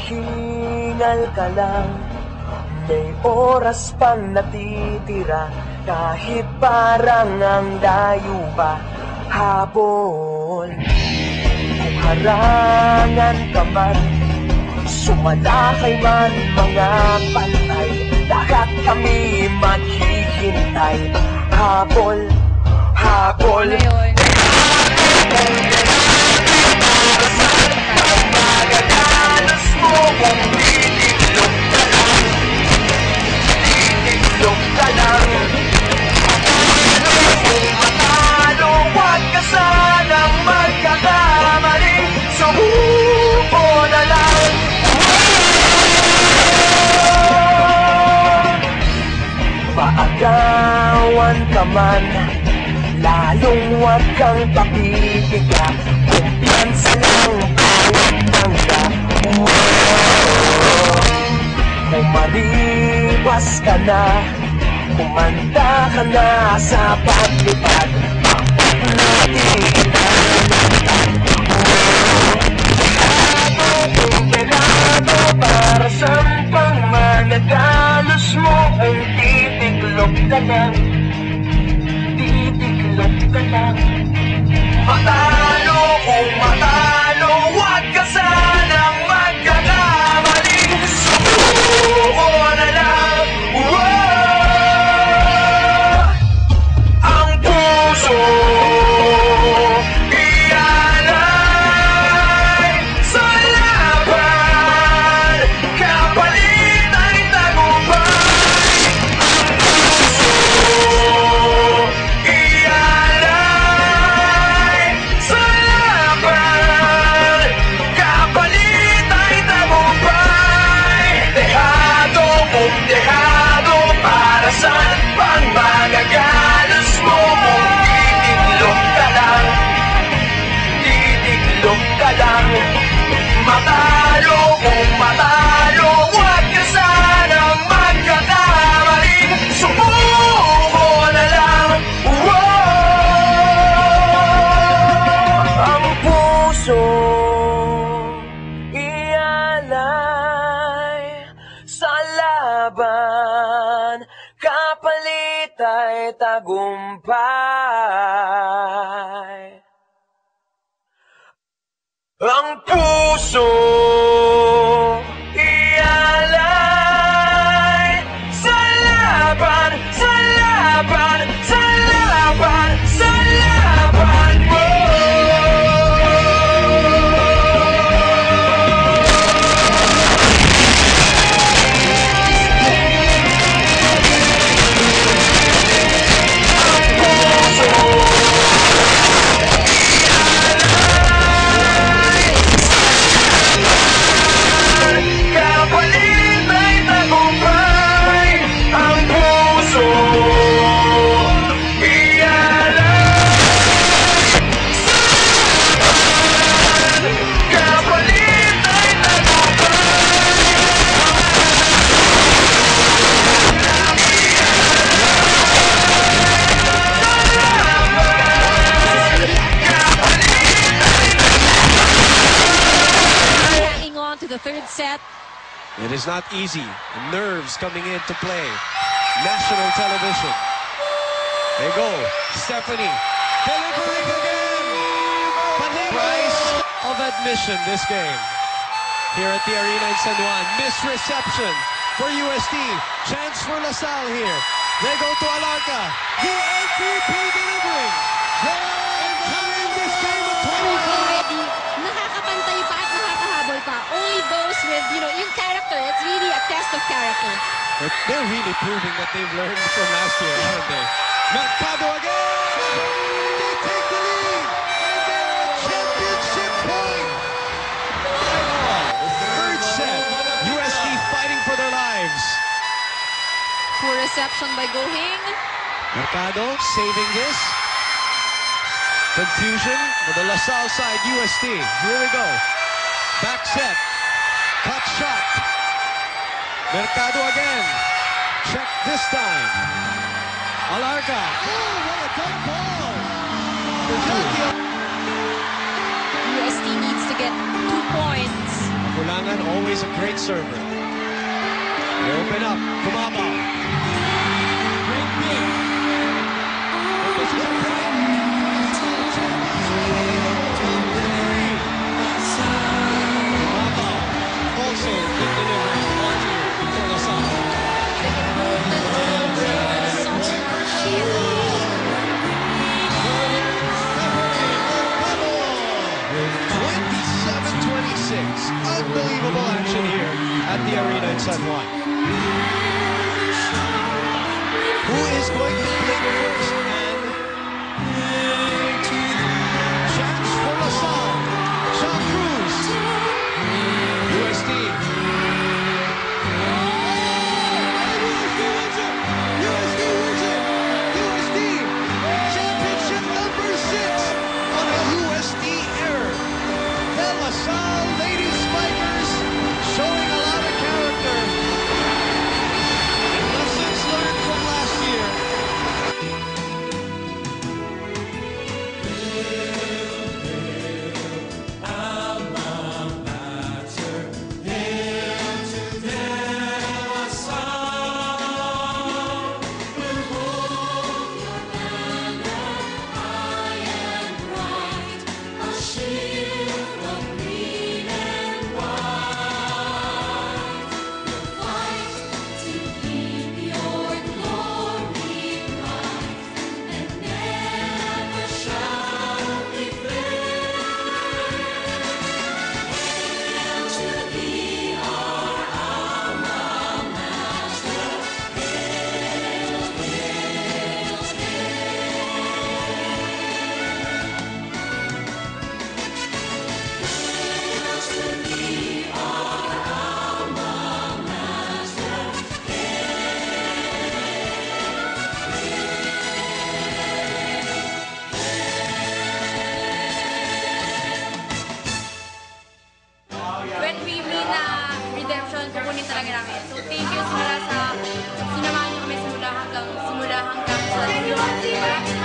Maghingal ka lang, may oras pang natitira. Kahit parang ang layo pa, habol. Kung harangan ka man, sumalakay man mga pantay, lahat kami maghihintay. Habol, habol. Magagalas mo kung titiklop ka lang, titiklop ka lang. Kung matalo, huwag ka sanang magkakamali. Sumuko na lang. Paagawan ka man, lalong huwag kang papipiga. Kumpiyansa lang pangtangga. Kung mariwas ka na, kumanda ka na sa paglipad. Kumperado para sampang magagalos mo ang titiklop ka lang, titiklop ka lang. Matalo kung matalo, huwag ka sanang magkakamali. Sumuko na lang. Ang puso ialay sa laban, kapalit ay tagumpay. Ang puso ialay sa laban, kapalit ay tagumpay. Dehado kung dehado, para saan pang magagalos mo kung titiklop ka lang, titiklop ka lang. Matalo kung matalo, huwag ka sanang magkakamali. Sumuko na lang. Ang puso ialay sa laban, kapalit ay tagumpay. Ang puso ialay sa laban, sa laban, sa laban, sa laban mo. It is not easy. Nerves coming into play. National television. They go. Stephanie. Delivering again. Price of admission this game. Here at the arena in San Juan. Missed reception for USD. Chance for LaSalle here. They go to Alarca. The MVP delivering. And carrying this game at 25. Nakakapantay pa at nakakahabol pa. Only those with, yung character. It's really a test of character. But they're really proving that they've learned from last year, aren't they? Mercado again! They take the lead! And they're a championship point! Third set. USD fighting for their lives. Poor reception by Gohing. Mercado saving this. Confusion for the LaSalle side, USD. Here we go. Back set. Cut shot. Mercado again. Check this time. Alarca. Oh, what a good ball. USD needs to get 2 points. For Ulangan, always a great server. They open up. Kumabaw. Great big. But this is a break. Kumabaw. Also, good delivery. All here for Lasal. Unbelievable action here at the arena in San Juan. Who is going to blink first? And chance for Lasal. Sean Cruz. USD. USD wins it. USD championship number 6 on a USD error. The Lasal Lady Spikers showing a lot of character. Lessons learned from last year. When we mean na redemption, kukunin talaga namin. So thank you simula sa sinamahan niyo kami simula hanggang sa dulo. Maraming